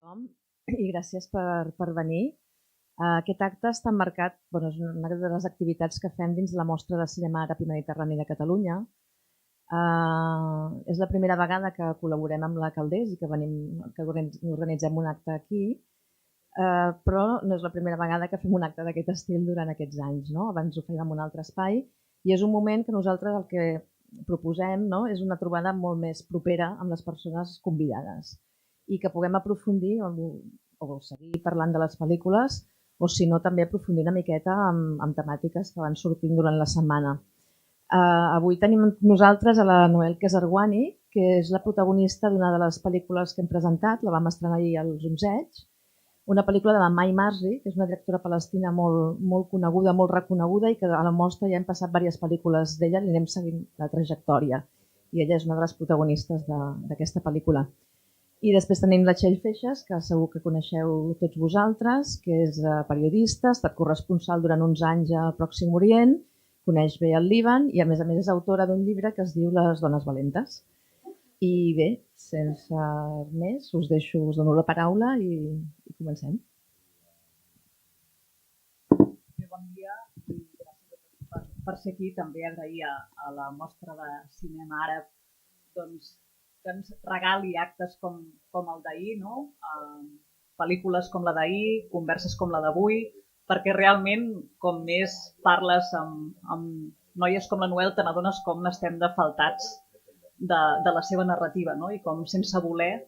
tothom i gràcies per venir. Aquest acte està emmarcat, és una de les activitats que fem dins la mostra de cinema àrab i mediterrani de Catalunya. És la primera vegada que col·laborem amb la Caldés i que organitzem un acte aquí, però no és la primera vegada que fem un acte d'aquest estil durant aquests anys. Abans ho fèiem en un altre espai i és un moment que nosaltres el que proposem és una trobada molt més propera amb les persones convidades i que puguem aprofundir o seguir parlant de les pel·lícules o si no també aprofundir una miqueta amb temàtiques que van sortint durant la setmana. Avui tenim nosaltres a la Noel Kesarwani, que és la protagonista d'una de les pel·lícules que hem presentat, la vam estrenar ahir als Onzeig, una pel·lícula de la Mai Marzi, que és una directora palestina molt coneguda, molt reconeguda i que a la mostra ja hem passat diverses pel·lícules d'ella i anem seguint la trajectòria. I ella és una de les protagonistes d'aquesta pel·lícula. I després tenim la Txell Feixas, que segur que coneixeu tots vosaltres, que és periodista, ha estat corresponsal durant uns anys al Pròxim Orient, coneix bé el Líban i a més és autora d'un llibre que es diu Les dones valentes. I bé, sense més, us dono la paraula i comencem. Bon dia i gràcies per ser aquí. També agrair a la mostra de cinema àrab que ens regali actes com el d'ahir, pel·lícules com la d'ahir, converses com la d'avui, perquè realment, com més parles amb noies com la Noel, te n'adones com n'estem defaltats de la seva narrativa i com sense voler,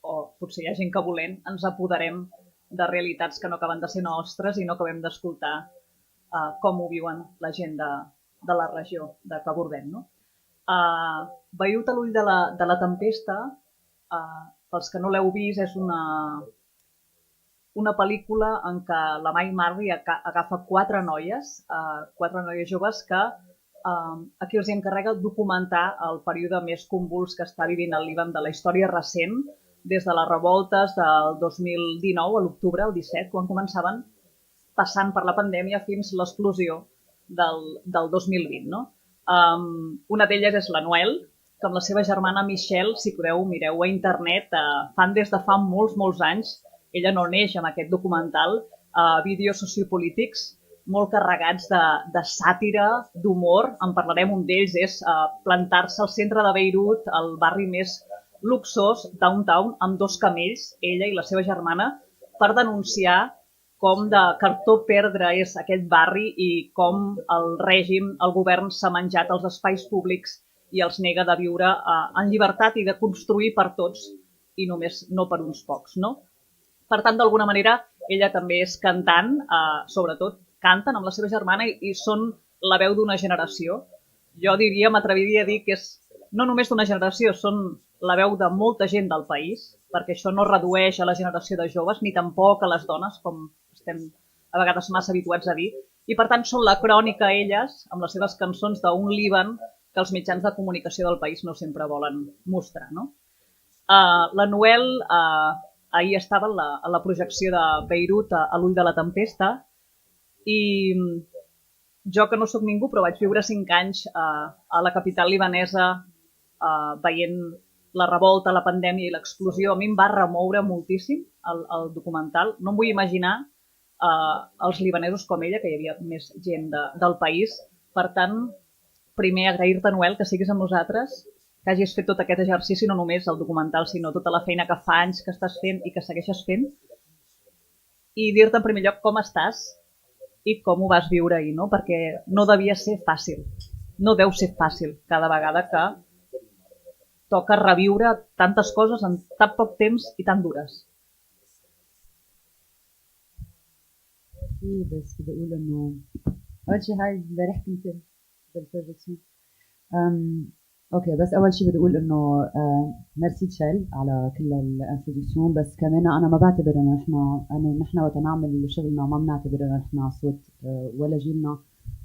o potser hi ha gent que volent, ens apoderem de realitats que no acaben de ser nostres i no acabem d'escoltar com ho viuen la gent de la regió de que abordem. Beirut a l'ull de la tempesta, pels que no l'heu vist, és una pel·lícula en què la Mai Marzi agafa quatre noies joves que aquí els encarrega documentar el període més convuls que està vivint el Líban de la història recent, des de les revoltes del 2019, a l'octubre, el 17, quan començaven, passant per la pandèmia fins a l'explosió del 2020. Una d'elles és la Noel, que amb la seva germana Michelle, si podeu, mireu a internet, fan des de fa molts anys, ella no neix amb aquest documental, vídeos sociopolítics molt carregats de sàtira, d'humor. En parlarem, un d'ells és plantar-se al centre de Beirut, el barri més luxós, downtown, amb dos camells, ella i la seva germana, per denunciar com de cartó perdre és aquest barri i com el règim, el govern s'ha menjat els espais públics i els nega de viure en llibertat i de construir per tots i només no per uns pocs. Per tant, d'alguna manera, ella també és cantant, sobretot canten amb la seva germana i són la veu d'una generació. Jo diria, m'atreviria a dir que és no només d'una generació, són la veu de molta gent del país, perquè això no redueix a la generació de joves ni tampoc a les dones, com estem a vegades massa habituats a dir, i per tant són la crònica elles, amb les seves cançons d'un Líban que els mitjans de comunicació del país no sempre volen mostrar. La Noel ahir estava a la projecció de Beirut a l'ull de la tempesta i jo que no sóc ningú però vaig viure 5 anys a la capital libanesa veient la revolta, la pandèmia i l'explosió. A mi em va remoure moltíssim el documental. No em vull imaginar els libanesos com ella, que hi havia més gent del país. Per tant, primer agrair-te, Noel, que siguis amb nosaltres, que hagis fet tot aquest exercici, no només el documental, sinó tota la feina que fa anys que estàs fent i que segueixes fent. I dir-te en primer lloc com estàs i com ho vas viure ahir, perquè no devia ser fàcil. No deu ser fàcil cada vegada que toca reviure tantes coses en tan poc temps i tan dures. بس بدي اقول انه اول شيء هاي امبارح كنت بالبروجكشن اوكي بس اول شيء بدي اقول انه ميرسي تشيل على كل الانترودكشن بس كمان انا ما بعتبر انه نحن وقت نعمل شغلنا ما بنعتبر انه نحن صوت ولا جيلنا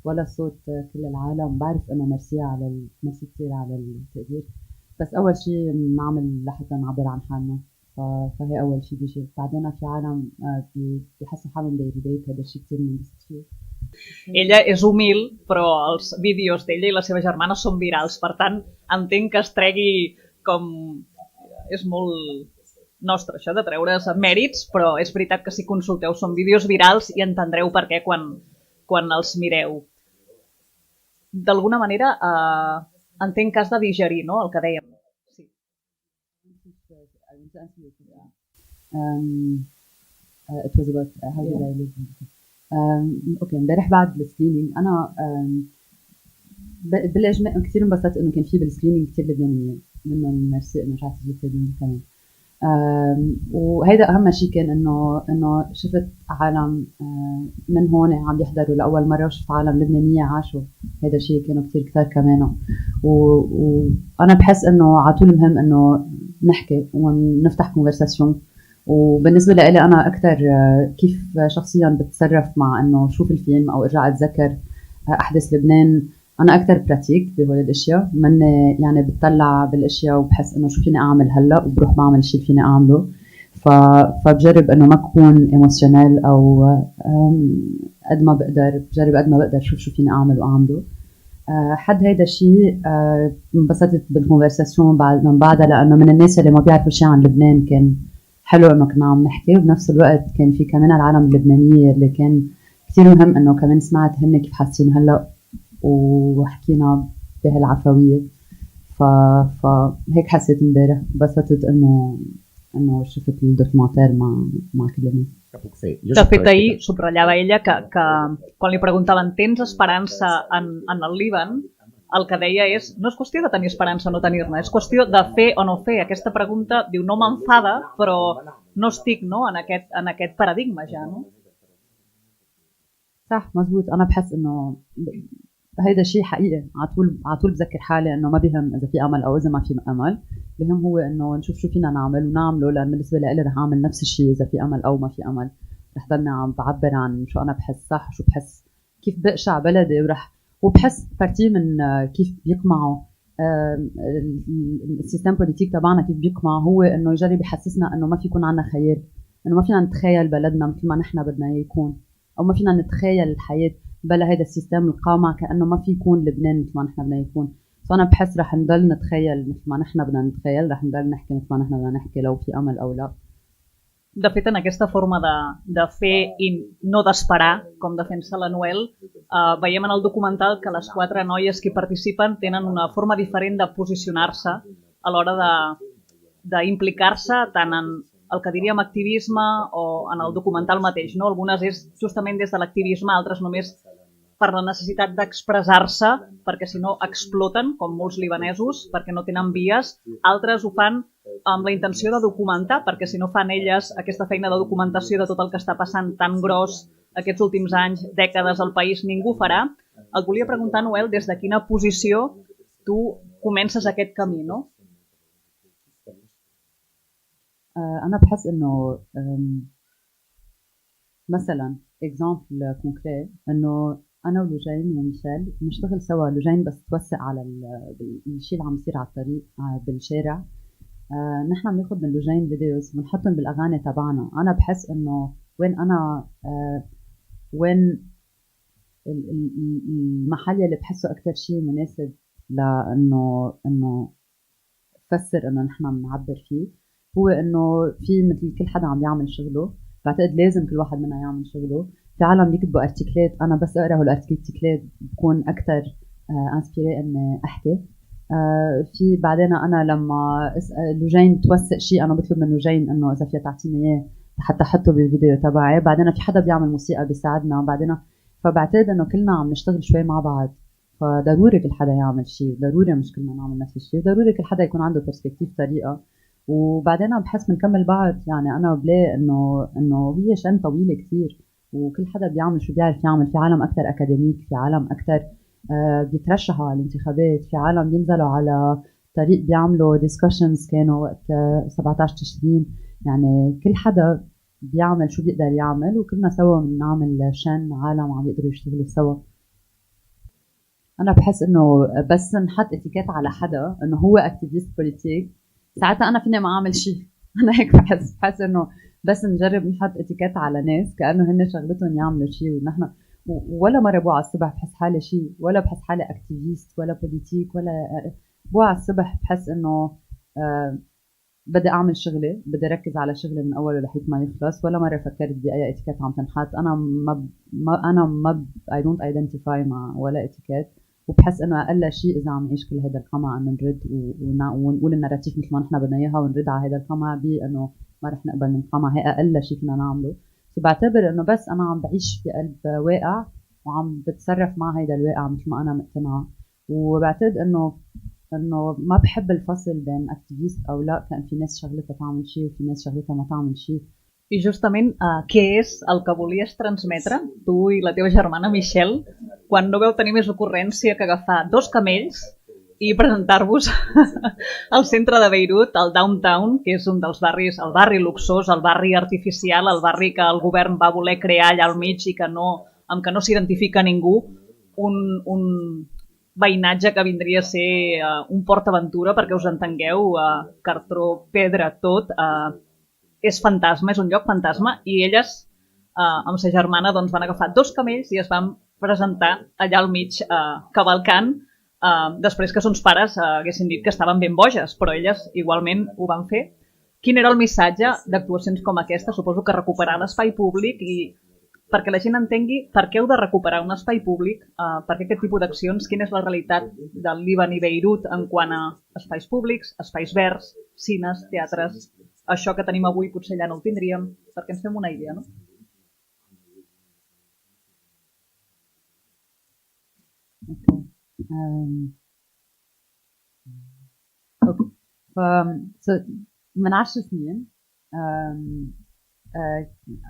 ولا صوت كل العالم. بعرف انه ميرسي كثير على التقدير بس اول شيء بنعمل لحتى نعبر عن حالنا فهي اول شيء بيجي. بعدين في عالم بيحسوا حالهم دايرين هذا الشيء كثير بنبسط فيه. Ella és humil, però els vídeos d'ella i la seva germana són virals. Per tant, entenc que es tregui com... és molt nostre, això de treure's mèrits, però és veritat que si consulteu són vídeos virals i entendreu per què quan els mireu. D'alguna manera entenc que has de digerir, no?, el que dèiem. Sí. It was about how did I live. اوكي امبارح بعد السكرينينج انا بالاجماع كثير انبسطت انه كان في بالسكرينينج كثير لبنانيين منهم ميرسي انه رجعت جبت كمان. وهيدا اهم شيء كان انه شفت عالم من هون عم يحضروا لاول مره وشفت عالم لبنانيه عاشوا هيدا الشيء كانوا كثير كثار كمان. وانا بحس انه على طول مهم انه نحكي ونفتح كونفرساسيون. وبالنسبه لي انا اكثر كيف شخصيا بتصرف مع انه شوف الفيلم او ارجع اتذكر احداث لبنان، انا اكثر براتيك بهول الاشياء، مني يعني بتطلع بالاشياء وبحس انه شو فيني اعمل هلا وبروح بعمل الشيء اللي فيني اعمله. فبجرب انه ما اكون ايموشنال او قد ما بقدر بجرب قد ما بقدر شو فيني اعمل واعمله. حد هيدا الشيء انبسطت بالكونفرساسيون من بعدها لانه من الناس اللي ما بيعرفوا شيء عن لبنان كان حلو انه كنا عم نحكي. وبنفس الوقت كان في كمان العالم اللبنانيه اللي كان كثير مهم انه كمان سمعت هن كيف حاسين هلا وحكينا بهالعفويه. فهيك حسيت امبارح انبسطت انه شفت الدوكيومنتير مع كل الناس. De fet, ahir subratllava ella que quan li preguntaven tens esperança en el Líban, el que deia és no és qüestió de tenir esperança o no tenir-ne, és qüestió de fer o no fer. Aquesta pregunta, diu, no m'enfada, però no estic, no, en aquest paradigma ja, no? صح مزبوط. أنا بحس إنه هيدا شيء حقيقي. على طول بذكر حالي إنه ما بيهم إذا في أمل أو إذا ما في أمل، بهم هو إنه نشوف شو فينا نعمل ونعمله. لأن بالنسبة لي رح أعمل نفس الشيء إذا في أمل أو ما في أمل. رح ضلني عم بعبر عن شو أنا بحس صح وشو بحس كيف بقشع بلدي، وبحس بارتي من كيف بيقمعوا السيستم بوليتيك تبعنا، كيف بيقمع هو إنه يجرب يحسسنا إنه ما في يكون عنا خيال، إنه ما فينا نتخيل بلدنا مثل ما نحن بدنا يكون، أو ما فينا نتخيل الحياة بلا هيدا السيستم القامع، كأنه ما في يكون لبنان مثل ما نحن بدنا يكون. فأنا بحس رح نضل نتخيل مثل ما نحن بدنا نتخيل، رح نضل نحكي مثل ما نحن بدنا نحكي لو في أمل أو لا. De fet, en aquesta forma de fer i no d'esperar, com defensa la Noel, veiem en el documental que les 4 noies que hi participen tenen una forma diferent de posicionar-se a l'hora d'implicar-se tant en el que diríem activisme o en el documental mateix, no? Algunes és justament des de l'activisme, altres només per la necessitat d'expressar-se, perquè si no exploten, com molts libanesos, perquè no tenen vies. Altres ho fan amb la intenció de documentar, perquè si no fan elles aquesta feina de documentació de tot el que està passant tan gros aquests últims anys, dècades al país, ningú farà. Et volia preguntar, Noel, des de quina posició tu comences aquest camí, no? أنا بحس إنه مثلا إكزامبل كونكريت إنه أنا ولوجين وميشيل بنشتغل سوا. لوجين بس توثق على الشيء اللي عم يصير على الطريق بالشارع. نحن بناخذ من لوجين فيديوز ونحطهم بالأغاني تبعنا. أنا بحس إنه وين المحل اللي بحسه أكثر شيء مناسب لأنه فسر إنه نحن بنعبر فيه، هو إنه في مثل كل حدا عم يعمل شغله. بعتقد لازم كل واحد منا يعمل شغله. في عالم بيكتبوا ارتيكلات، أنا بس أقرأ هالارتيكلات بكون أكثر انسبيري إني أحكي. في بعدين أنا لما لوجين توثق شيء أنا بطلب من لوجين إنه إذا فيها تعطيني إياه حتى أحطه بالفيديو تبعي. بعدين في حدا بيعمل موسيقى بيساعدنا. بعدين فبعتقد إنه كلنا عم نشتغل شوي مع بعض. فضروري كل حدا يعمل شيء، ضروري مش كلنا نعمل نفس الشيء، ضروري كل حدا يكون عنده برسبكتيف طريقة. وبعدين أنا بحس بنكمل بعض. يعني أنا بلاقي إنه هي شن طويلة كتير وكل حدا بيعمل شو بيعرف يعمل. في عالم أكتر أكاديميك، في عالم أكتر بيترشحوا على الانتخابات، في عالم بينزلوا على طريق بيعملوا ديسكشنز كانوا وقت 17 تشرين. يعني كل حدا بيعمل شو بيقدر يعمل وكلنا سوا بنعمل شن عالم عم يقدروا يشتغلوا سوا. أنا بحس إنه بس نحط اتيكيت على حدا إنه هو أكتيفيست بوليتيك، ساعتها أنا فيني ما أعمل شيء. أنا هيك بحس إنه بس نجرب نحط اتيكيت على ناس كأنه هن شغلتهم يعملوا شيء ونحن ولا مرة بوعى الصبح بحس حالي شيء، ولا بحس حالي أكتيفيست ولا بوليتيك، ولا بوعى الصبح بحس إنه بدي اعمل شغلي، بدي اركز على شغلي من اوله لحد ما يخلص. ولا مره فكرت باي اتيكيت عم تنحط. انا ما I don't identify مع ولا اتيكيت، وبحس انه اقل شيء اذا عم نعيش كل هذا القمع انه نرد ونقول النراتيف مثل ما نحن بدنا اياها، ونرد على هذا القمع بانه ما رح نقبل من القمع. هي اقل شيء فينا نعمله. فبعتبر انه بس انا عم بعيش بقلب واقع وعم بتصرف مع هيدا الواقع مثل ما انا مقتنعه. وبعتقد انه ما بحب الفصل بين اكتيفيست او لا، كان في ناس شغلتها تعمل شيء وفي ناس شغلتها ما تعمل شيء. I justament, què és el que volies transmetre, tu i la teva germana Michelle, quan no veu tenir més ocurrència que agafar 2 camells i presentar-vos al centre de Beirut, al downtown, que és un dels barris, el barri luxós, el barri artificial, el barri que el govern va voler crear allà al mig i que amb què no s'identifica ningú, un veïnatge que vindria a ser un PortAventura, perquè us entengueu, cartró, pedra, tot, és fantasma, és un lloc fantasma, i elles, amb sa germana, doncs, van agafar 2 camells i es van presentar allà al mig, cavalcant, després que sons pares haguessin dit que estaven ben boges, però elles igualment ho van fer. Quin era el missatge d'actuacions com aquesta? Suposo que recuperar l'espai públic, i perquè la gent entengui per què heu de recuperar un espai públic, per què aquest tipus d'accions, quina és la realitat del Líban i Beirut en quant a espais públics, espais verds, cines, teatres. Això que tenim avui potser allà no ho tindríem, perquè ens fem una idea, no? من 10 سنين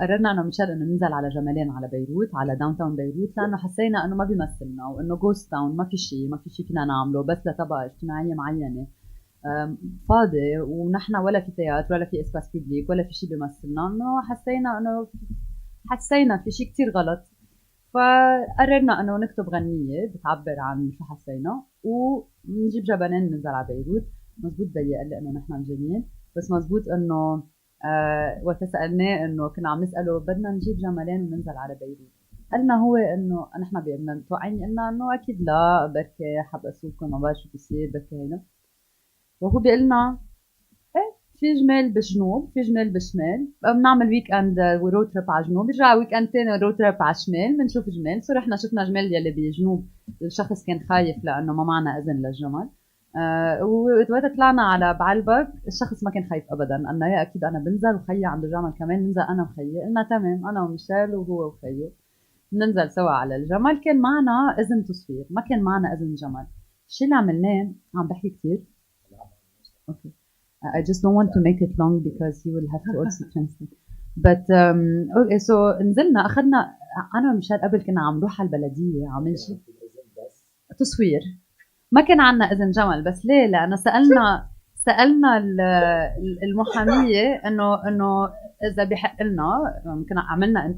قررنا أنا وميشيل إنه ننزل على جمالين على بيروت، على داون تاون بيروت، لأنه حسينا إنه ما بيمثلنا وإنه جوست تاون، ما في شيء فينا نعمله بس لطبقة اجتماعية معينة، فاضي، ونحن ولا في تياتر ولا في اسباس بيبليك ولا في شيء بيمثلنا. إنه حسينا في شيء كتير غلط، فقررنا إنه نكتب غنية بتعبر عن شو حسينا ونجيب جبلين ننزل على بيروت. مزبوط بيي قال لي إنه نحن مجانين، بس مزبوط إنه وقت سألناه إنه كنا عم نسأله بدنا نجيب جملين وننزل على بيروت، قالنا هو إنه نحن بدنا متوقعين قلنا إنه أكيد لا، بركي حبسوكم ما بعرف شو بيصير، بركي هينا. وهو بيقلنا إيه في جمال بالجنوب في جمال بالشمال، بنعمل ويك اند ورود تريب على الجنوب، بيرجع ويك اند تاني رود تريب على الشمال، بنشوف جمال. سو رحنا شفنا جمال يلي بالجنوب، الشخص كان خايف لأنه ما معنا إذن للجمل. وقت طلعنا على بعلبك الشخص ما كان خايف ابدا، قالنا يا اكيد انا بنزل وخيي عنده جمل كمان، ننزل انا وخيي. قلنا تمام، انا وميشيل وهو وخيه ننزل سوا على الجمل. كان معنا اذن تصوير، ما كان معنا اذن جمل. الشيء اللي عملناه عم بحكي كثير. اوكي I just don't want to make it long because you will have to also translate. But okay, so نزلنا اخذنا انا وميشيل قبل كنا عم نروح على البلديه عم نجي تصوير، ما كان عنا إذن جمل. بس ليه؟ لأنه سألنا المحامية إنه إذا بحق لنا، كنا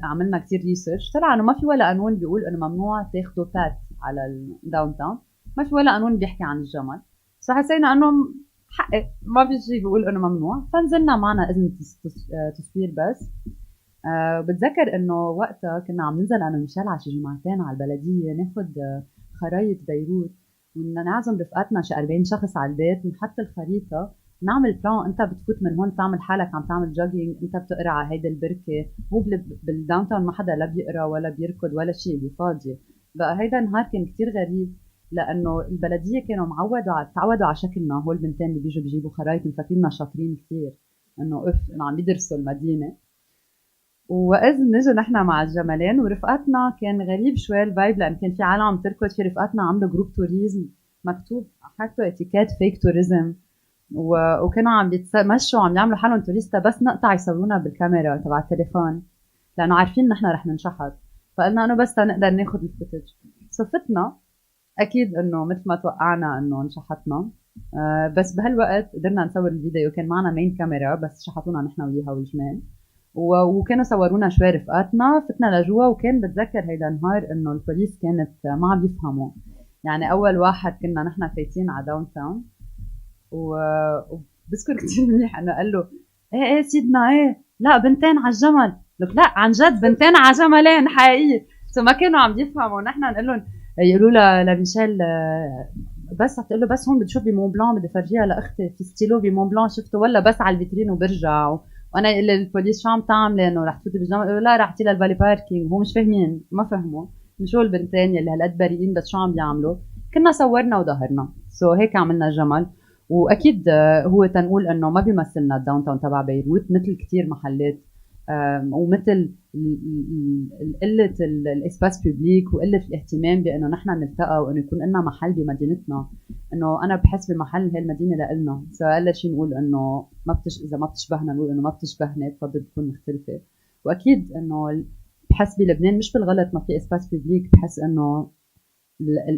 عملنا كتير ريسيرش، طلع إنه ما في ولا قانون بيقول إنه ممنوع تاخدوا بات على الداون تاون، ما في ولا قانون بيحكي عن الجمل. فحسينا إنه حقق ما في شيء بيقول إنه ممنوع، فنزلنا معنا إذن تصوير بس. بتذكر إنه وقتها كنا عم ننزل أنا وميشيل على شي جمعتين على البلدية ناخد خرايط بيروت ونعزم رفقاتنا شي 40 شخص على البيت، نحط الخريطة، نعمل بلان. انت بتفوت من هون تعمل حالك عم تعمل جوجينج، انت بتقرا على هيدا البركة. هو بالداون تاون ما حدا لا بيقرا ولا بيركض ولا شيء، بفاضية. بقى هيدا النهار كان كتير غريب، لأنه البلدية كانوا تعودوا على شكلنا. هول البنتين اللي بيجوا بيجيبوا خرايط مفكريننا شاطرين كتير، انه انه عم بيدرسوا المدينة. وإذ نجوا نحن مع الجملين ورفقاتنا كان غريب شوي الفايب، لأن كان في عالم عم تركض. في رفقاتنا عملوا جروب توريزم مكتوب حطوا اتيكيت فيك توريزم، وكانوا عم بيتمشوا عم يعملوا حالهم توريستا بس نقطع يصورونا بالكاميرا تبع التليفون، لأنه عارفين نحن رح ننشحط. فقلنا إنه بس نقدر ناخد الفوتج. صفتنا أكيد إنه مثل ما توقعنا إنه انشحطنا، بس بهالوقت قدرنا نصور الفيديو. كان معنا مين كاميرا بس شحطونا نحن وياها والجمال، وكانوا صورونا شوي رفقاتنا. فتنا لجوا، وكان بتذكر هيدا النهار انه البوليس كانت ما عم يفهموا. يعني اول واحد كنا نحن فايتين على داون تاون، وبذكر كثير منيح انه قال له ايه سيدنا ايه لا بنتين على الجمل، لك لا عن جد بنتين على جملين حقيقي. ما كانوا عم يفهموا. نحن نقول لهم، يقولوا لميشيل بس هتقول له بس هون بدي شوف بمون بلان بدي فرجيها لاختي في ستيلو بمون بلان شفته ولا بس على الفيترين وبرجع وانا اقول للبوليس شو عم تعملي انه رح تفوتي بالجامعه يقولوا لا رحتي للفالي باركينج وهو مش فاهمين ما فهموا شو البنتين يلي هالقد بريئين بس شو عم بيعملوا كنا صورنا وظهرنا هيك عملنا جمل واكيد هو تنقول انه ما بيمثلنا الداون تاون تبع بيروت مثل كتير محلات ومثل قلة الاسباس بيبليك وقلة الاهتمام بانه نحن نلتقى وانه يكون لنا محل بمدينتنا انه انا بحس بمحل هالمدينه لإلنا اقل شيء نقول انه اذا ما بتشبهنا نقول انه ما بتشبهنا بفضل تكون مختلفه واكيد انه بحس بلبنان مش بالغلط ما في اسباس بيبليك بحس انه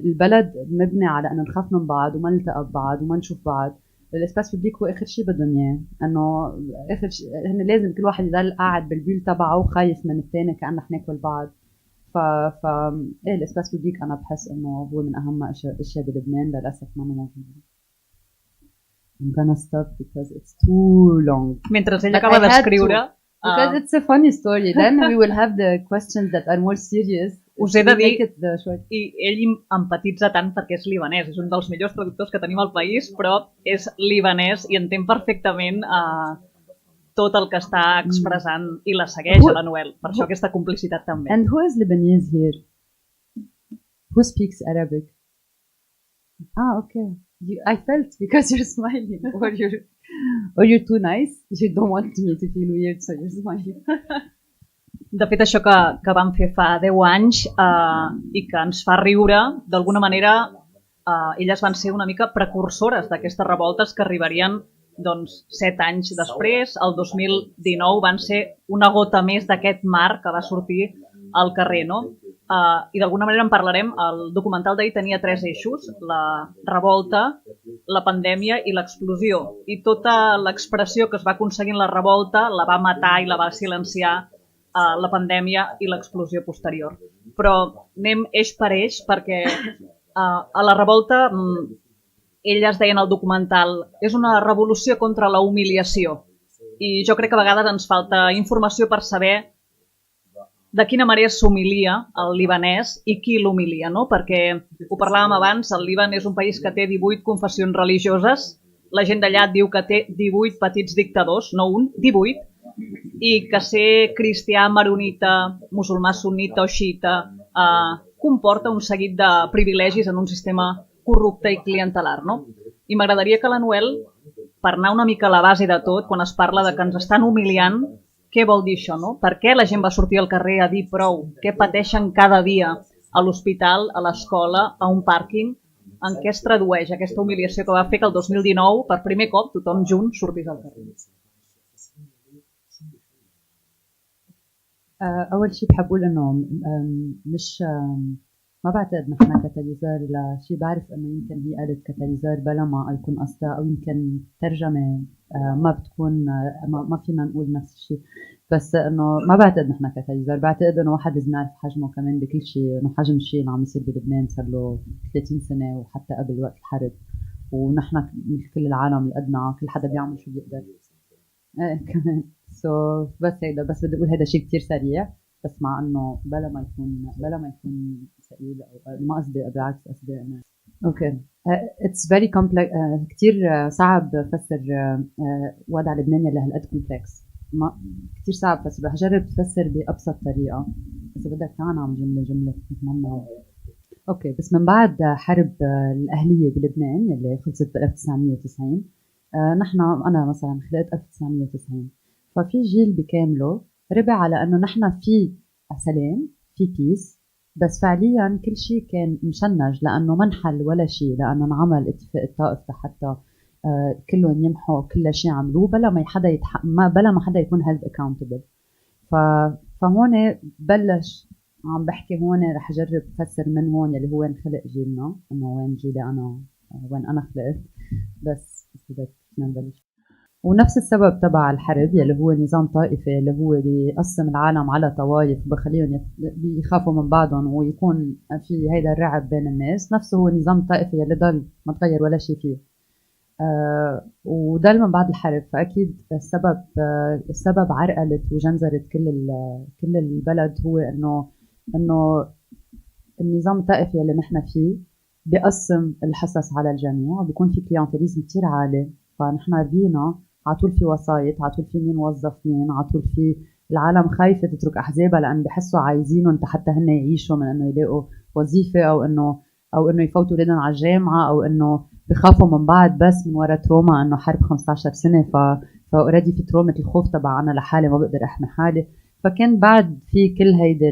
البلد مبني على انه نخاف من بعض وما نلتقى ببعض وما نشوف بعض الاسباس بيبليك هو اخر شيء بدهم اياه انه اخر شيء هن لازم كل واحد يضل قاعد بالبيل تبعه وخايف من الثاني كانه حناكل بعض ف ايه الاسباس بيبليك انا بحس انه هو من اهم اشياء بلبنان للاسف ما موجود. I'm gonna stop because it's too long. Mentre ella acaba d'escriure... Because it's a funny story. Then we will have the questions that are more serious. Us he de dir, i ell empatitza tant perquè és libanès, és un dels millors traductors que tenim al país, però és libanès i entén perfectament tot el que està expressant i la segueix a la Noel. Per això aquesta complicitat també. And who is Lebanese here? Who speaks Arabic? Okay. I felt because you're smiling or you're too nice. You don't want me to feel weird, so you're smiling. De fet, això que vam fer fa 10 anys i que ens fa riure, d'alguna manera, elles van ser una mica precursores d'aquestes revoltes que arribarien doncs, 7 anys després. El 2019 van ser una gota més d'aquest mar que va sortir al carrer, no? I d'alguna manera en parlarem. El documental d'ahir tenia 3 eixos, la revolta, la pandèmia i l'explosió. I tota l'expressió que es va aconseguir en la revolta la va matar i la va silenciar la pandèmia i l'explosió posterior. Però anem eix per eix perquè a la revolta, elles deien al documental, és una revolució contra la humiliació. I jo crec que a vegades ens falta informació per saber de quina manera s'humilia el libanès i qui l'humilia, no? Perquè ho parlàvem abans, el Líban és un país que té 18 confessions religioses, la gent d'allà diu que té 18 petits dictadors, no un, 18, i que ser cristià, maronita, musulmà sunnita o xiita comporta un seguit de privilegis en un sistema corrupte i clientelar, no? I m'agradaria que la Noel, per anar una mica a la base de tot, quan es parla de que ens estan humiliant, què vol dir això, no? Per què la gent va sortir al carrer a dir prou? Què pateixen cada dia a l'hospital, a l'escola, a un pàrquing? En què es tradueix aquesta humiliació que va fer que el 2019, per primer cop, tothom junt sortís al carrer? أول شيء بحب أقول إنه مش ما بعتقد نحن كتاليزار لشيء بعرف إنه يمكن هي قالت كتاليزار بلا ما يكون قصدها أو يمكن ترجمة ما بتكون ما فينا نقول نفس الشيء بس إنه ما بعتقد نحن كتاليزار بعتقد إنه واحد لازم يعرف حجمه كمان بكل شيء إنه حجم الشيء اللي عم يصير بلبنان صار له 30 سنة وحتى قبل وقت الحرب ونحن مثل كل العالم الأدنى كل حدا بيعمل شو بيقدر كمان بس هيدا بس بدي اقول هذا شيء كتير سريع بس مع انه بلا ما يكون ثقيل او ما قصدي بالعكس قصدي انه اوكي اتس فيري كومبلكس كتير صعب افسر وضع لبنان اللي هالقد كومبلكس كتير صعب بس رح اجرب افسر بابسط طريقه اذا بدك تعال عم جمله مهمه اوكي بس من بعد حرب الاهليه بلبنان اللي خلصت ب 1990 انا مثلا خلقت 1990 ففي جيل بكامله ربع على انه نحن في سلام في بيس بس فعليا كل شيء كان مشنج لانه ما انحل ولا شيء لانه انعمل اتفاق الطائف لحتى كلهم يمحوا كل شيء عملوه بلا ما حدا يكون held accountable فهون بلش عم بحكي هون رح اجرب افسر من هون اللي هو وين خلق جيلنا انه وين جيلي انا وين انا خلقت بس بدك نبلش ونفس السبب تبع الحرب يلي هو نظام طائفي اللي هو بيقسم العالم على طوائف وبخليهم بيخافوا من بعضهم ويكون في هيدا الرعب بين الناس نفسه هو نظام طائفي يلي ضل ما تغير ولا شيء فيه وضل من بعد الحرب فأكيد السبب عرقلت وجنزرت كل البلد هو إنه النظام الطائفي اللي نحن فيه بيقسم الحصص على الجميع وبيكون في كليانتيليزم كتير عالي. فنحن ربينا عطول في وسايط، عطول في مين موظف مين، عطول في العالم خايفة تترك أحزابها لأن بحسوا عايزينهم حتى هن يعيشوا من إنه يلاقوا وظيفة أو إنه يفوتوا ولادهم على الجامعة، أو إنه بخافوا من بعض بس من وراء تروما إنه حرب 15 سنة. فأوريدي في تروما الخوف تبع أنا لحالي ما بقدر أحمي حالي. فكان بعد في كل هيدا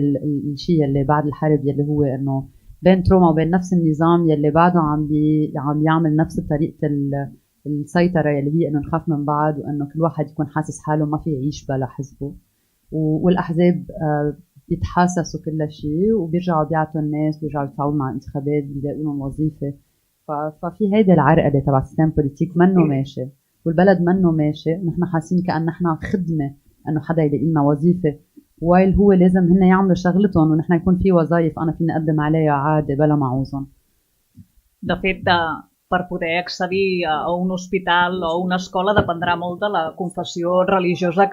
الشيء اللي بعد الحرب يلي هو إنه بين تروما وبين نفس النظام يلي بعده عم يعمل نفس طريقة السيطرة يلي هي إنه نخاف من بعض، وإنه كل واحد يكون حاسس حاله ما في يعيش بلا حزبه. والأحزاب بيتحاسسوا كل شيء وبيرجعوا بيعطوا الناس، بيرجعوا يتفاعلوا مع انتخابات، بيلاقوا لهم وظيفة. ففي هيدا العرقلة تبع السيستم بوليتيك منه ماشي، والبلد منه ماشي. نحن حاسين كأن نحن خدمة إنه حدا يلاقي لنا وظيفة، وايل هو لازم هن يعملوا شغلتهم ونحن يكون في وظائف أنا فيني أقدم عليها عادي بلا معوزهم. De fet, per poder accedir a un hospital o a una escola dependrà molt de la confessió religiosa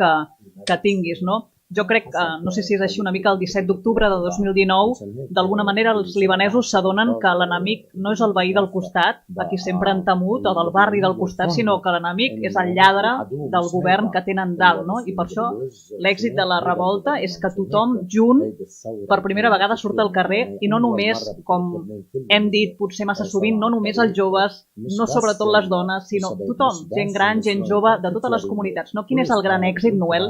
que tinguis, no? Jo crec que, no sé si és així una mica, el 17 d'octubre de 2019, d'alguna manera els libanesos s'adonen que l'enemic no és el veí del costat, a qui sempre han temut, o del barri del costat, sinó que l'enemic és el lladre del govern que tenen dalt, no? I per això l'èxit de la revolta és que tothom junt per primera vegada surt al carrer, i no només, com hem dit potser massa sovint, no només els joves, no sobretot les dones, sinó tothom, gent gran, gent jove, de totes les comunitats, no? Quin és el gran èxit, Noel,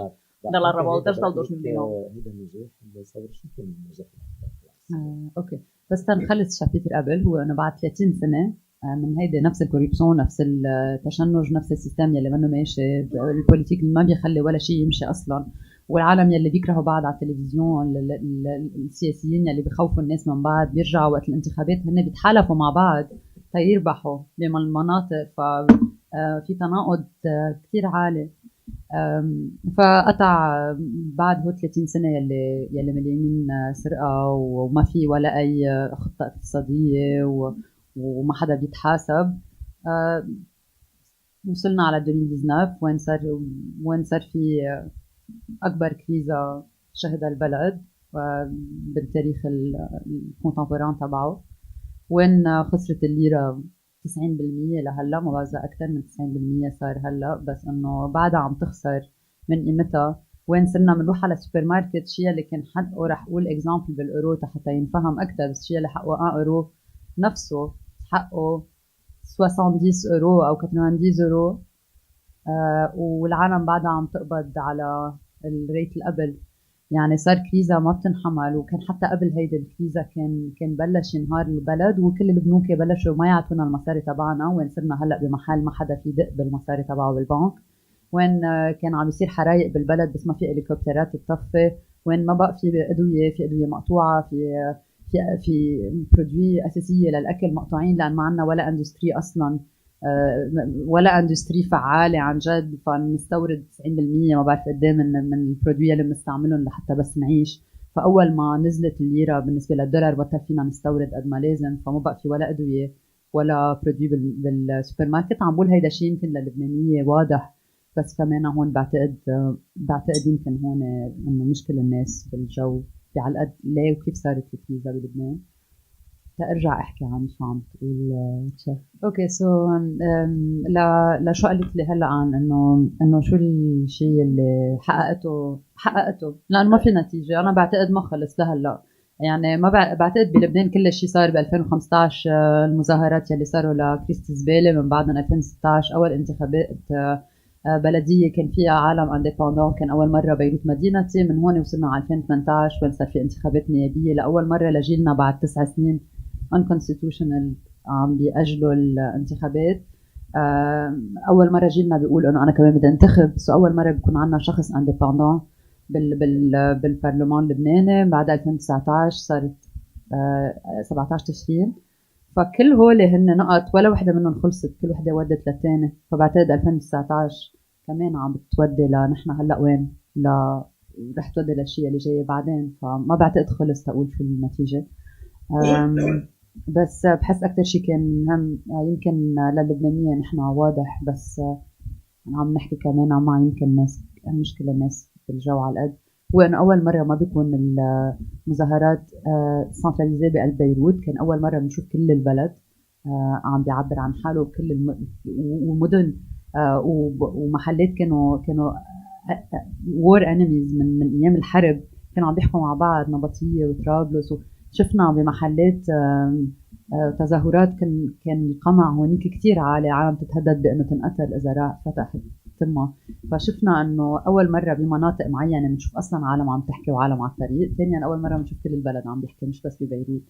de les revoltes del 2019. اوكي، بس تنخلص شابتر قبل هو انه بعد 30 سنه من هيدي نفس الكوريبسيون، نفس التشنج، نفس السيستم يلي منه ماشي، البوليتيك اللي ما بيخلي ولا شيء يمشي اصلا، والعالم يلي بيكرهوا بعض على التلفزيون، السياسيين يلي بخوفوا الناس من بعض، بيرجعوا وقت الانتخابات هن بيتحالفوا مع بعض تيربحوا بمناطق. ففي تناقض كتير عالي. فقطع بعد هو 30 سنة يلي مليانين سرقة وما في ولا أي خطة اقتصادية وما حدا بيتحاسب. وصلنا على 2019 وين صار في أكبر كريزة شهدها البلد بالتاريخ الكونتمبوران تبعه، وين خسرت الليرة 90% لهلا، ما بعرف اكثر من 90% صار هلا، بس انه بعدها عم تخسر من قيمتها. وين صرنا بنروح على السوبر ماركت، شيء اللي كان حقه رح اقول اكزامبل بالاورو حتى ينفهم اكثر، بس شيء اللي حقه 1 اورو نفسه حقه 70 اورو او 90 اورو. والعالم بعدها عم تقبض على الريت اللي قبل. يعني صار كريزة ما بتنحمل. وكان حتى قبل هيدي الكريزة كان بلش ينهار البلد، وكل البنوك بلشوا ما يعطونا المصاري تبعنا. وين صرنا هلا بمحل ما حدا في دق بالمصاري تبعه بالبنك. وين كان عم يصير حرايق بالبلد بس ما في هليكوبترات تطفي. وين ما بقى في ادويه مقطوعه، في برودوي اساسيه للاكل مقطوعين، لان ما عندنا ولا اندستري اصلا، ولا اندستري فعاله عن جد. فنستورد 90% ما بعرف قد ايه من البرودوي اللي بنستعملهم لحتى بس نعيش. فاول ما نزلت الليره بالنسبه للدولار بطل فينا نستورد قد ما لازم، فما بقى في ولا ادويه ولا برودوي بالسوبر ماركت. عم بقول هيدا شيء يمكن للبنانيه واضح، بس كمان هون بعتقد يمكن هون انه مشكله الناس بالجو على قد ليه وكيف صارت الكريزه بلبنان. ترجع احكي عن شو عم تقول تشيف. اوكي، سو لشو قلت لي هلا عن انه شو الشيء اللي حققته لانه ما في نتيجه. انا بعتقد ما خلص لهلا. يعني ما بعتقد بلبنان كل شيء صار ب 2015. المظاهرات يلي صاروا لكريست زباله، من بعدهم 2016 اول انتخابات بلديه كان فيها عالم انديبندون، كان اول مره بيروت مدينتي. من هون وصلنا على 2018 وين صار في انتخابات نيابيه لاول مره لجيلنا بعد 9 سنين unconstitutional عم بيأجلوا الانتخابات. اول مره جيلنا بيقول انه انا كمان بدي انتخب، بس اول مره بيكون عندنا شخص انديبندون بالبرلمان اللبناني. بعد 2019 صارت 17 تشرين. فكل هول هن نقط ولا وحده منهم خلصت، كل وحده ودت للثاني. فبعتقد 2019 كمان عم بتودي لنحن هلا وين رح تودي للشيء اللي جاي بعدين. فما بعتقد خلص تقول شو النتيجه. بس بحس أكتر شيء كان مهم يمكن للبنانية نحن واضح، بس عم نحكي كمان مع يمكن ناس، مشكلة الناس بالجو على القد. هو انه اول مره ما بيكون المظاهرات سنتراليزيه بقلب بيروت. كان اول مره بنشوف كل البلد عم بيعبر عن حاله وكل ومدن ومحلات كانوا وور انيميز من ايام الحرب، كانوا عم بيحكوا مع بعض، نبطيه وطرابلس. وشفنا بمحلات تظاهرات كان القمع هونيك كتير عالي، عالم تتهدد بانه تنقتل اذا فتحت تمها. فشفنا انه اول مره بمناطق معينه بنشوف اصلا عالم عم تحكي وعالم على الطريق. ثانيا اول مره بنشوف كل البلد عم بيحكي مش بس ببيروت.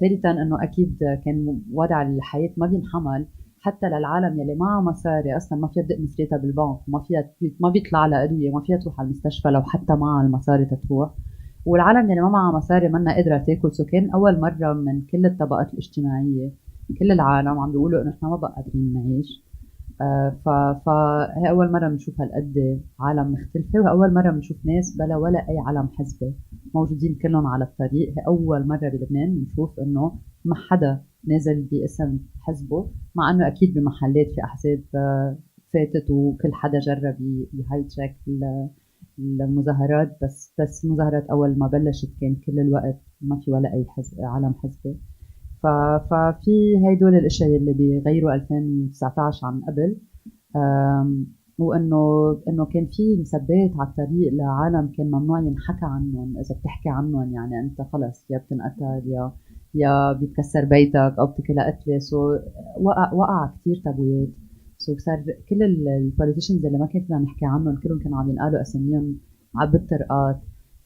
ثالثا انه اكيد كان وضع الحياه ما بينحمل حتى للعالم يلي معها مصاري، اصلا ما فيها تدق مصريتها بالبنك، ما بيطلع لها ادويه، ما فيها تروح على المستشفى لو حتى معها المصاري تروح. والعالم يلي ما معها مصاري منا قادره تاكل. سو كان اول مره من كل الطبقات الاجتماعيه كل العالم عم بيقولوا انه احنا ما بقى قادرين نعيش. فهي اول مره بنشوف هالقد عالم مختلفه، واول مره بنشوف ناس بلا ولا اي علم حزبي موجودين كلهم على الطريق. هي اول مره بلبنان بنشوف انه ما حدا نازل باسم حزبه، مع انه اكيد بمحلات في احزاب فاتت وكل حدا جرب يهاي تراك المظاهرات. بس مظاهرات اول ما بلشت كان كل الوقت ما في ولا اي علم حزبي. ففي هيدول الاشياء اللي بيغيروا 2019 عن قبل. وانه كان في مسبات على الطريق لعالم كان ممنوع ينحكى عنهم. اذا بتحكي عنهم يعني انت خلص يا بتنقتل يا بيتكسر بيتك او بتكلها قتله. سو وقع كثير تابويات. سو صار كل البوليتيشنز اللي ما كان فينا نحكي عنهم كلهم كانوا عم ينقالوا اساميهم على بالطرقات.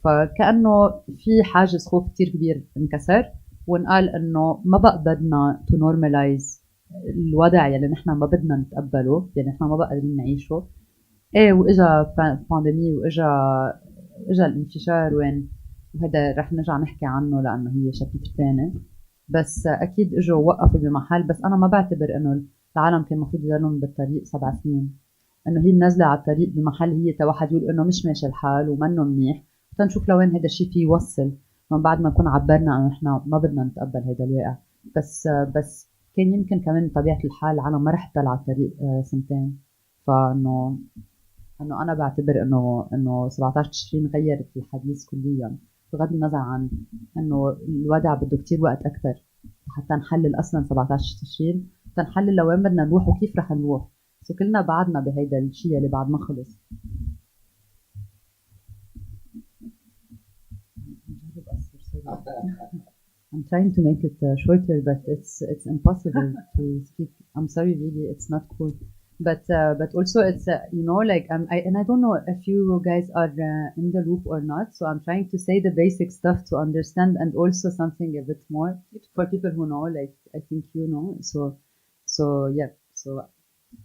فكانه في حاجز خوف كثير كبير انكسر، ونقال انه ما بقى بدنا تو نورماليز الوضع يلي نحن ما بدنا نتقبله، يلي نحن ما بقى قادرين نعيشه. ايه واجا بانديمي واجا الانفجار وين، وهذا رح نرجع نحكي عنه لانه هي شابتر ثاني. بس اكيد اجوا وقفوا بمحل. بس انا ما بعتبر انه العالم كان المفروض يضلهم بالطريق 7 سنين. انه هي النزله على الطريق بمحل هي تا واحد يقول انه مش ماشي الحال ومنه منيح، تنشوف لوين هذا الشيء فيه يوصل من بعد ما نكون عبرنا انه نحن ما بدنا نتقبل هذا الواقع. بس كان يمكن كمان طبيعه الحال العالم ما رح تضل على الطريق سنتين. فانه انا بعتبر انه 17 تشرين غيرت الحديث كليا، بغض النظر عن انه الوضع بده كتير وقت اكثر حتى نحلل اصلا 17 تشرين، حتى نحلل لوين بدنا نروح وكيف رح نروح. سو كلنا بعدنا بهيدا الشيء اللي بعد ما خلص. I'm trying to make it shorter, but it's impossible to speak. I'm sorry, really, it's not cool. But also it's you know, like and I don't know if you guys are in the loop or not. So I'm trying to say the basic stuff to understand, and also something a bit more for people who know. Like I think you know. So yeah. So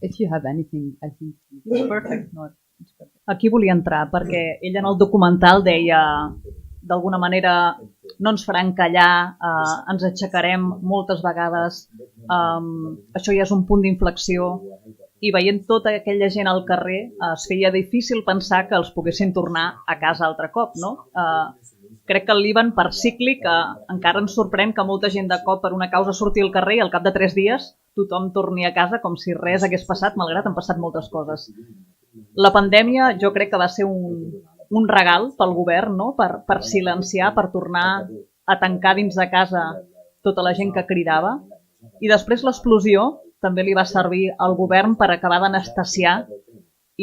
if you have anything, I think it's perfect. Aquí volia entrar perquè ella en el documental deia d'alguna manera no ens faran callar, ens aixecarem moltes vegades, això ja és un punt d'inflexió, i veient tota aquella gent al carrer es feia difícil pensar que els poguessin tornar a casa altre cop, no? Crec que el Líban per cíclic encara ens sorprèn que molta gent de cop per una causa surti al carrer i al cap de 3 dies tothom torni a casa com si res hagués passat, malgrat han passat moltes coses. La pandèmia jo crec que va ser un regal pel govern, no? Per silenciar, per tornar a tancar dins de casa tota la gent que cridava. I després l'explosió també li va servir al govern per acabar d'anestesiar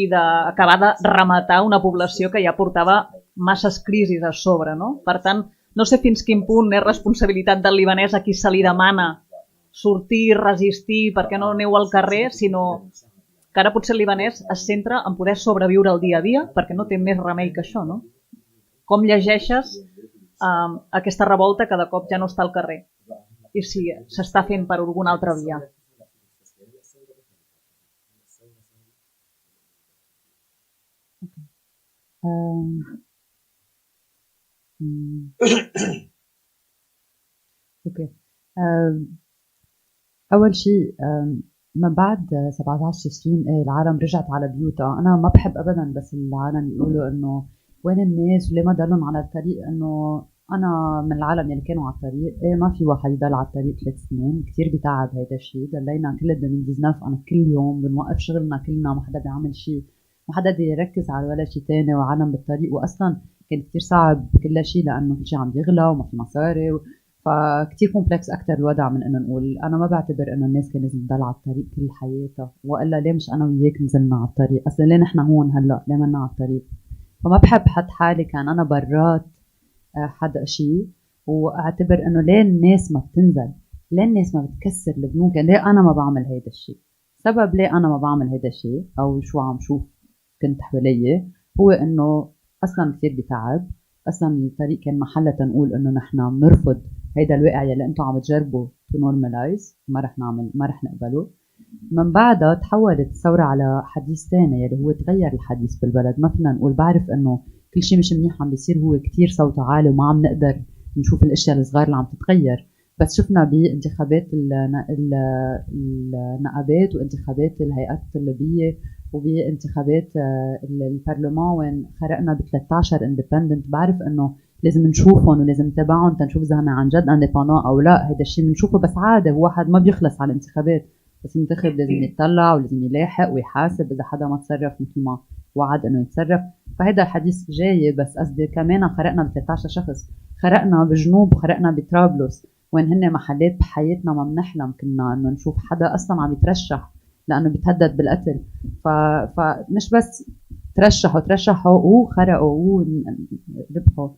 i d'acabar de rematar una població que ja portava masses crisis a sobre, no? Per tant, no sé fins quin punt és responsabilitat del libanès a qui se li demana sortir, resistir, per què no aneu al carrer, sinó que ara potser el libanès es centra en poder sobreviure el dia a dia perquè no té més remei que això, no? Com llegeixes aquesta revolta que de cop ja no està al carrer i si s'està fent per alguna altra via? اوكي. اول شيء من بعد 17 تشرين العالم رجعت على بيوتها. انا ما بحب ابدا بس العالم يقولوا انه وين الناس وليه ما ضلوا على الطريق. انه انا من العالم اللي كانوا على الطريق. ما في واحد يضل على الطريق 3 سنين، كثير بتعب هيدا الشيء. ضلينا كل 2019 انا كل يوم بنوقف شغلنا كلنا، ما حدا بيعمل شيء، ما حدا بده يركز على ولا شيء ثاني، وعالم بالطريق. واصلا كان كتير صعب كل شيء لأنه كل شيء عم يغلى وما في مصاري فكتير كومبلكس أكتر الوضع من إنه نقول أنا ما بعتبر إنه الناس كان لازم تضل على الطريق كل حياتها وإلا ليه مش أنا وياك نزلنا على الطريق أصلا ليه نحن هون هلا ليه منا على الطريق فما بحب حط حالي كان أنا برات حدا شيء واعتبر إنه ليه الناس ما بتنزل ليه الناس ما بتكسر البنوك يعني ليه أنا ما بعمل هيدا الشيء سبب ليه أنا ما بعمل هيدا الشيء أو شو عم شوف كنت حوالي هو إنه أصلا كثير بتعب أصلا الطريق كان محلة نقول إنه نحن بنرفض هيدا الواقع يلي أنتم عم تجربوا to normalize ما رح نقبله من بعدها تحولت الثورة على حديث تاني يلي هو تغير الحديث بالبلد ما فينا نقول بعرف إنه كل شيء مش منيح عم بيصير هو كتير صوته عالي وما عم نقدر نشوف الأشياء الصغار اللي عم تتغير بس شفنا بانتخابات النقابات وانتخابات الهيئات الطلابية وبانتخابات البرلمان وين خرقنا ب 13 اندبندنت بعرف انه لازم نشوفهم ولازم نتابعهم تنشوف اذا هن عن جد اندبندنت او لا هذا الشيء بنشوفه بس عادي واحد ما بيخلص على الانتخابات بس ينتخب لازم يتطلع ولازم يلاحق ويحاسب اذا حدا ما تصرف مثل ما وعد انه يتصرف فهذا الحديث جاي بس قصدي كمان خرقنا ب 13 شخص خرقنا بجنوب وخرقنا بطرابلس وين هن محلات بحياتنا ما بنحلم كنا انه نشوف حدا اصلا عم يترشح لانه بيتهدد بالقتل فمش بس ترشحوا وخرقوا وربحوا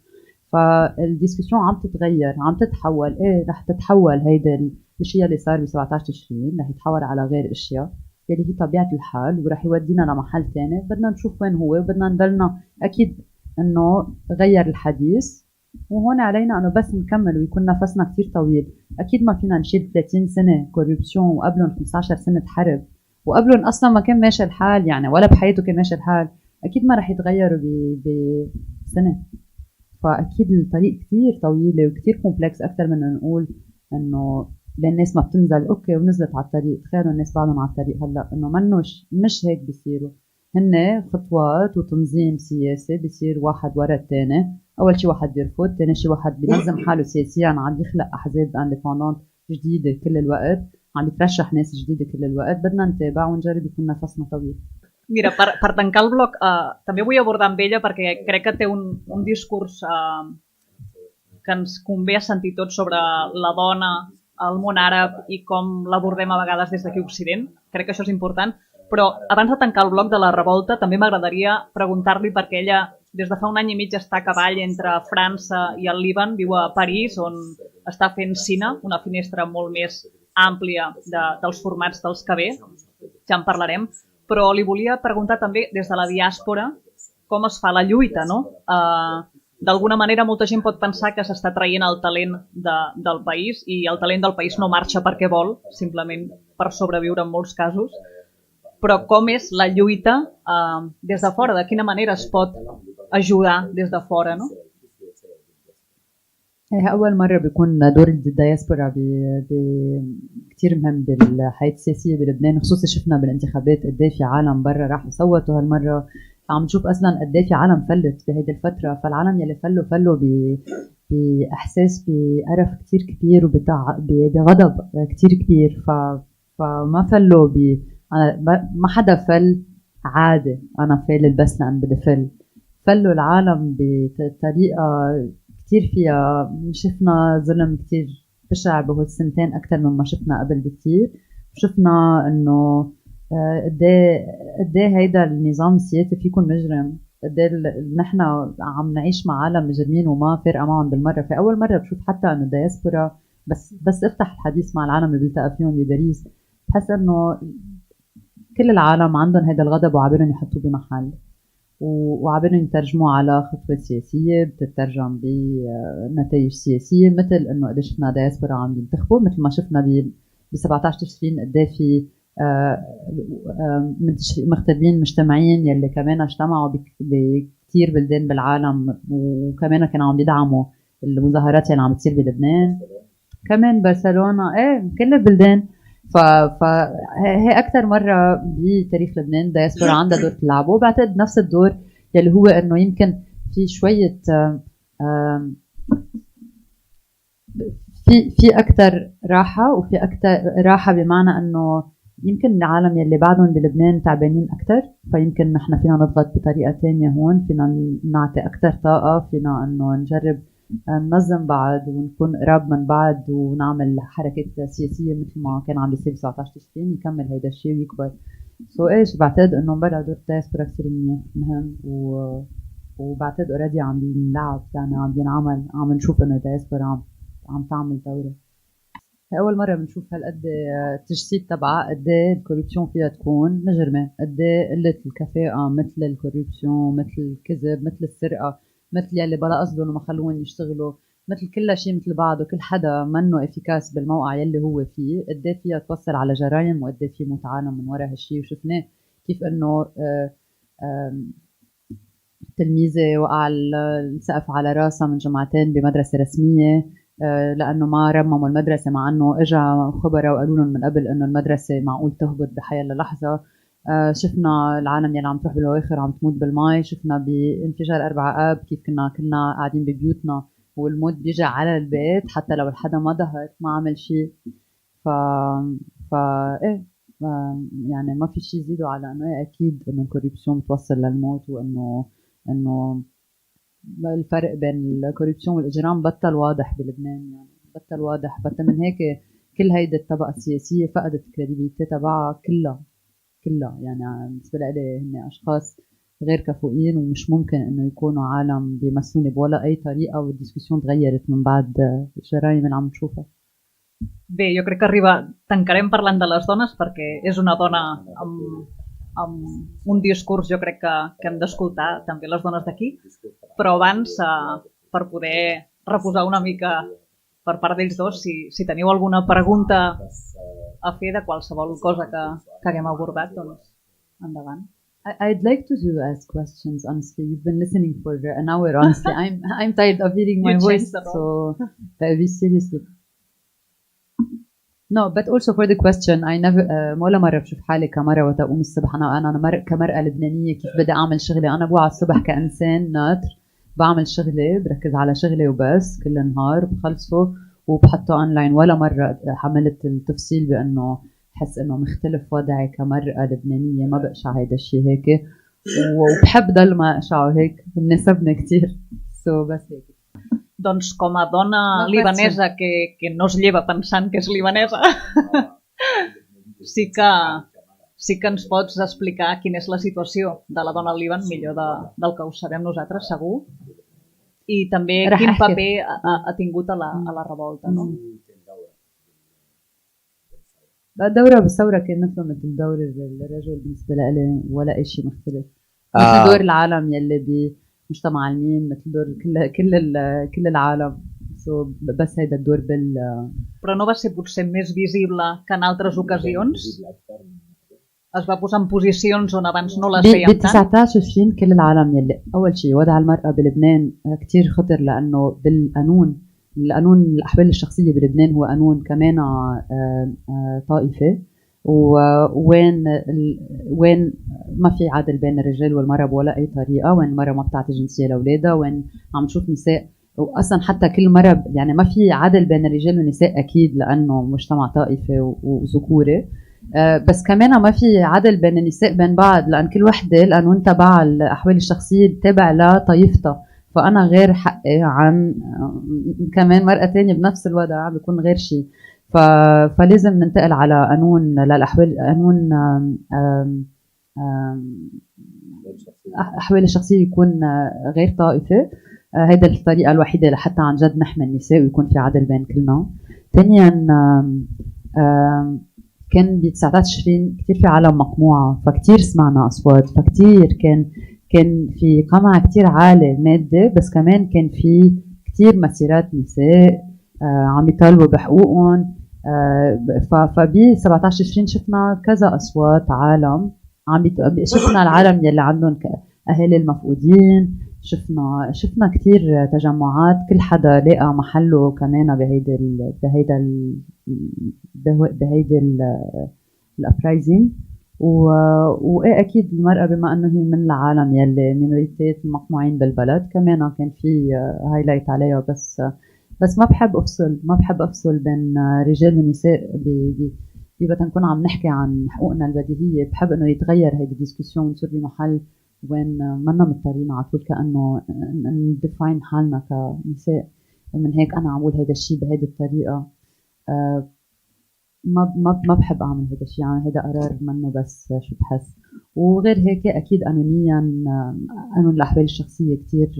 فالديسكسيون عم تتغير عم تتحول رح تتحول هيدا الشيء اللي صار ب 17 تشرين رح يتحول على غير اشياء اللي هي طبيعه الحال ورح يودينا لمحل تاني بدنا نشوف وين هو وبدنا نضلنا اكيد انه غير الحديث وهون علينا انه بس نكمل ويكون نفسنا كتير طويل اكيد ما فينا نشيل 30 سنه كوربشن وقبلهم 15 سنه حرب وقبلهم اصلا ما كان ماشي الحال يعني ولا بحياته كان ماشي الحال اكيد ما رح يتغيروا بسنه فاكيد الطريق كتير طويله وكتير كومبلكس اكثر من نقول انه للناس ما بتنزل اوكي ونزلت على الطريق تخيلوا الناس بعدهم على الطريق هلا انه مش هيك بيصيروا هن خطوات وتنظيم سياسي بيصير واحد ورا الثاني اول شيء واحد بيرفض ثاني شيء واحد بينظم حاله سياسيا عم يخلق احزاب اندبندنت جديده كل الوقت عم يترشح ناس جديده كل الوقت بدنا نتابع ونجرب يكون نفسنا طويل Mira, per tancar el bloc, també vull abordar amb ella perquè crec que té un discurs que ens convé a sentir tots sobre la dona, el món àrab i com l'abordem a vegades des d'aquí a Occident. Crec que això és important. Però abans de tancar el bloc de la revolta també m'agradaria preguntar-li perquè ella des de fa un any i mig està a cavall entre França i el Líban, viu a París on està fent cine, una finestra molt més àmplia dels formats dels que ve, ja en parlarem. Però li volia preguntar també des de la diàspora com es fa la lluita, no? D'alguna manera molta gent pot pensar que s'està traient el talent del país i el talent del país no marxa perquè vol, simplement per sobreviure en molts casos. Però com és la lluita des de fora? De quina manera es pot ajudar des de fora, no? أول مرة بيكون دور الدياسبورا كتير مهم بالحياة السياسية بلبنان خصوصا شفنا بالانتخابات قد في عالم برا راحوا صوتوا هالمرة عم نشوف أصلا قد في عالم فلت بهيدي الفترة فالعالم يلي فلوا بإحساس بقرف كتير كبير وبغضب كتير كبير فما فلوا ما حدا فل عادي أنا فال بس لأن بدي فلوا العالم بطريقة كتير فيها شفنا ظلم كتير بشع بهالسنتين أكتر مما شفنا قبل بكتير شفنا إنه قديه هيدا النظام السياسي فيكون مجرم قديه نحن عم نعيش مع عالم مجرمين وما فارقة معهم بالمرة في أول مرة بشوف حتى إنه الدياسبورا بس افتح الحديث مع العالم اللي بلتقى فيهم بباريس بحس إنه كل العالم عندهم هيدا الغضب وعابرهم يحطوه بمحل وعابرهم يترجموه على خطوة سياسية بتترجم بنتائج سياسية مثل إنه قد شفنا دياسبورا عم ينتخبوا مثل ما شفنا ب 17 تشرين قد في مغتربين مجتمعين يلي كمان اجتمعوا بكتير بلدان بالعالم وكمان كانوا عم يدعموا المظاهرات اللي عم تصير بلبنان كمان برشلونة كل البلدان فهي أكتر مرة بتاريخ لبنان دياسبورا عندها دور تلعبه وبعتقد نفس الدور يلي هو إنه يمكن في شوية في أكتر راحة وفي أكتر راحة بمعنى إنه يمكن العالم يلي بعدهم بلبنان تعبانين أكتر، فيمكن نحن فينا نضغط بطريقة تانية هون، فينا نعطي أكتر طاقة، فينا إنه نجرب ننظم بعض ونكون قراب من بعض ونعمل حركات سياسية مثل ما كان عم بيصير 19 تشرين، يكمل هيدا الشيء ويكبر. ايش بعتقد انه برا دور الدايسبورا كثير مهم، وبعتقد اوريدي عم بينلعب، يعني عم بينعمل، عم نشوف انه الدايسبورا عم تعمل دورة. أول مرة بنشوف هالقد التجسيد تبعها، قد الكوربسيون فيها تكون مجرمة، قد قلة الكفاءة مثل الكوربسيون، مثل الكذب، مثل السرقة، مثل يلي بلا قصدهم وما خلوهم يشتغلوا، مثل كل شيء مثل بعض، وكل حدا منه افيكاس بالموقع يلي هو فيه، قد فيها توصل على جرائم، وقد في موت عالم من وراء هالشيء. وشفناه كيف انه تلميذة وقع السقف على راسها من جمعتين بمدرسة رسمية لأنه ما رمموا المدرسة، مع أنه إجا خبراء وقالوا لهم من قبل أنه المدرسة معقول تهبط بحياة للحظة. شفنا العالم يلي عم تروح بالأواخر عم تموت بالماء، شفنا بانفجار 4 آب كيف كنا كلنا قاعدين ببيوتنا والموت بيجي على البيت حتى لو الحدا ما ظهر ما عمل شيء. ف إيه يعني ما في شيء يزيدوا على انه إيه اكيد انه الكوربسيون بتوصل للموت، وانه الفرق بين الكوربسيون والاجرام بطل واضح بلبنان، يعني بطل واضح، بطل من هيك كل هيدي الطبقه السياسيه فقدت الكريديبيتي تبعها كلها. يعني بالنسبه لي هن اشخاص غير كفؤين، ومش ممكن انه يكونوا عالم بيمثلوني بولا اي طريقه، والدiscussion تغيرت من بعد الجرائم اللي عم نشوفها. Bé, jo crec que arriba, tancarem parlant de les dones perquè és una dona amb un discurs, jo crec que hem d'escoltar també les dones d'aquí, però abans, per poder reposar una mica per part d'ells dos, si teniu alguna pregunta a fer de qualsevol cosa que haguem abordat, doncs endavant. I'd like to ask questions, honestly. You've been listening for an hour, honestly. I'm tired of hearing my voice, so be seriously. No, but also for the question, I never ولا مرة بشوف حالي كمرة وقت أقوم الصبح أنا كمرأة لبنانية كيف بدي أعمل شغلي. أنا بوعى الصبح كإنسان ناطر، بعمل شغلي، بركز على شغلي وبس كل النهار، بخلصه وبحطه أونلاين. ولا مرة حملت التفصيل بأنه حس إنه مختلف وضعي كمرأة لبنانية، ما بقشع هيدا الشيء هيك، وبحب ضل ما أقشعه هيك، بناسبني كتير. بس هيك. Doncs com a dona libanesa que no es lleva pensant que és libanesa, sí que ens pots explicar quina és la situació de la dona al Líban millor del que ho sabem nosaltres, segur, i també quin paper ha tingut a la revolta, no? الدورة بالثورة كان مثل دور الرجل بالنسبة لي، ولا أي شيء مختلف. مثل دور العالم يلي مجتمع المين، مثل دور كل العالم. بس هيدا الدور Però no va ser potser més visible que en altres ocasions? Es va posar en posicions on abans no les veiem tant? ب19 تشرين كل العالم يلي أول شيء وضع المرأة بلبنان كتير خطر، لأنه بالقانون الأحوال الشخصية بلبنان هو قانون كمان طائفي، وين ما في عدل بين الرجال والمرأة بولا أي طريقة، وين المرأة ما بتعطي جنسية لأولادها، وين عم نشوف نساء، وأصلا حتى كل مرة يعني ما في عدل بين الرجال والنساء أكيد لأنه مجتمع طائفي وذكوري. بس كمان ما في عدل بين النساء بين بعض، لأن كل وحدة القانون تبع الأحوال الشخصية تابع لطائفتها، فأنا غير حقي عن كمان مرأة تانية بنفس الوضع بيكون غير شيء. فلازم ننتقل على قانون للأحوال، قانون أحوال الشخصية يكون غير طائفي. هيدا الطريقة الوحيدة لحتى عن جد نحمي النساء ويكون في عدل بين كلنا. ثانيا كان ب19 تشرين كتير في عالم مقموعة، فكتير سمعنا أصوات، فكتير كان في قمع كتير عالي مادي، بس كمان كان في كتير مسيرات نساء عم يطالبوا بحقوقهم. فبي 17 تشرين شفنا كذا أصوات عالم شفنا العالم يلي عندهم أهالي المفقودين، شفنا كتير تجمعات، كل حدا لقى محله كمان بهيدا الابرايزنج. وايه اكيد المرأة بما انه هي من العالم يلي مينوريتات مقموعين بالبلد كمان كان في هايلايت عليها. بس ما بحب افصل بين رجال ونساء إذا تنكون عم نحكي عن حقوقنا البديهية بحب إنه يتغير هيدي الديسكسيون ونصير بمحل وين منا مضطرين على طول كأنه نديفاين حالنا كنساء. ومن هيك أنا عم بقول هيدا الشيء بهيدي الطريقة. ما بحب أعمل هيدا الشيء، يعني هيدا قرار منه بس شو بحس. وغير هيك أكيد قانونيا قانون الأحوال الشخصية كتير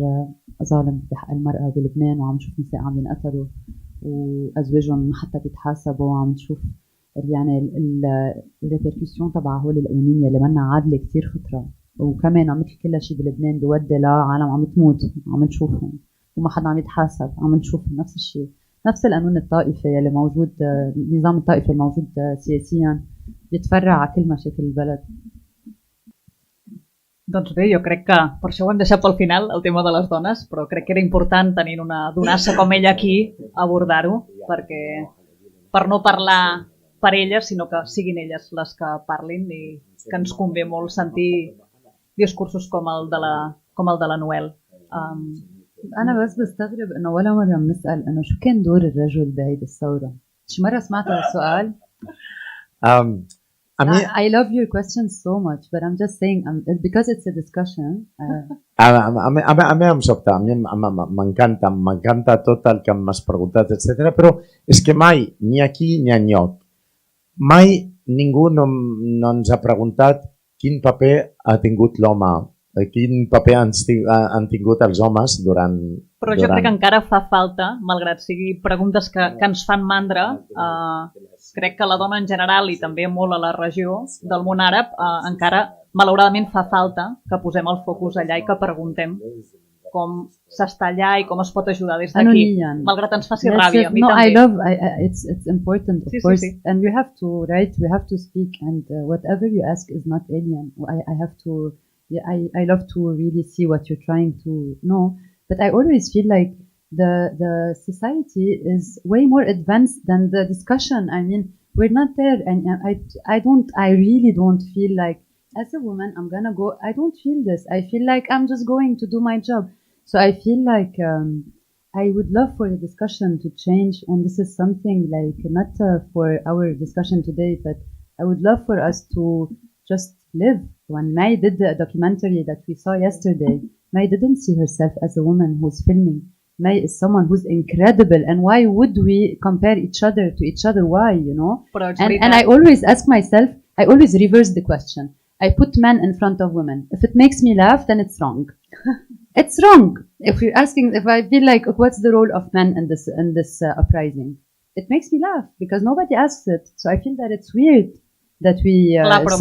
ظالم بحق المرأة بلبنان، وعم نشوف نساء عم ينقتلوا وأزواجهم ما حتى بيتحاسبوا، وعم نشوف يعني الريبركسيون تبع هول القوانين اللي منا عادلة كتير خطرة. وكمان مثل كل شيء بلبنان بيودي لعالم عم تموت عم نشوفهم وما حدا عم يتحاسب، عم نشوف نفس الشيء. نفس القانون الطائفي اللي موجود، النظام الطائفي الموجود سياسيا بيتفرع على كل مشاكل البلد. Doncs bé, jo crec que per això ho hem deixat pel final, el tema de les dones, però crec que era important tenir una donassa com ella aquí abordar-ho, perquè per no parlar per elles, sinó que siguin elles les que parlin, i que ens convé molt sentir discursos com el de la Noel. أنا بس بستغرب إنه ولا مرة بنسأل إنه شو كان دور الرجل بهيدي الثورة. شو مرة سمعت هالسؤال؟ I love your questions so much, but I'm just saying, because it's a discussion. A mi em sobta, m'encanta tot el que m'has preguntat, etc. Però és que mai, ni aquí ni enlloc, mai ningú no ens ha preguntat quin paper ha tingut l'home, quin paper han tingut els homes durant... Però jo crec que encara fa falta, malgrat sigui preguntes que ens fan mandra, crec que la dona en general i també molt a la regió del món àrab encara malauradament fa falta que posem el focus allà i que preguntem com s'està allà i com es pot ajudar des d'aquí, malgrat ens faci ràbia. A mi també. I love, it's important, of course, and we have to write, we have to speak, and whatever you ask is not alien. I have to, I love to really see what you're trying to know, but I always feel like the society is way more advanced than the discussion. I mean, we're not there, and I really don't feel like, as a woman, I'm gonna go, I don't feel this. I feel like I'm just going to do my job. So I feel like I would love for the discussion to change, and this is something like not for our discussion today, but I would love for us to just live. When May did the documentary that we saw yesterday, May didn't see herself as a woman who's filming. May is someone who's incredible, and why would we compare each other to each other? Why, you know? And I always ask myself, I always reverse the question. I put men in front of women. If it makes me laugh, then it's wrong. It's wrong. If you're asking, if I feel like, what's the role of men in this uprising? It makes me laugh because nobody asks it. So I feel that it's weird that we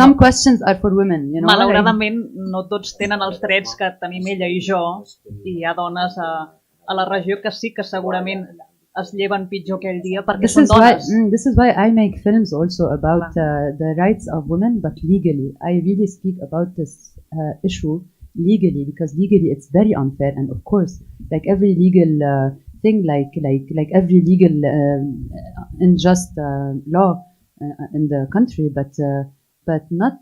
some questions are for women, you know. Malauradament no tots tenen els drets que tenim ella i jo, i hi ha dones a la regió que sí que segurament es lleven pitjor aquell dia perquè són dones. This is why I make films also about the rights of women, but legally. I really speak about this issue legally, because legally it's very unfair, and of course, like every legal thing, like every legal unjust law in the country, but not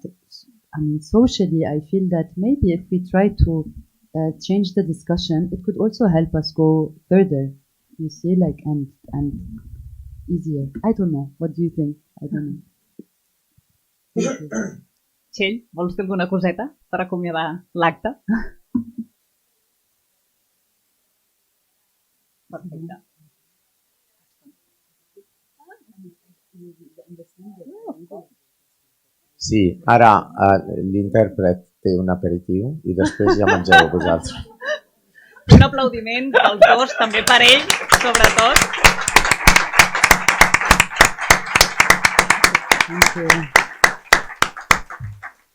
socially. I feel that maybe if we try to change the discussion, it could also help us go further. You see, like and easier. I don't know. What do you think? I don't know. Txell, vols dir alguna coseta per acomiadar l'acte? Perfecte. Sí, ara l'intèrpret té un aperitiu i després ja mengeu vosaltres. Un aplaudiment pels dos, també per ell, sobretot. Thank you.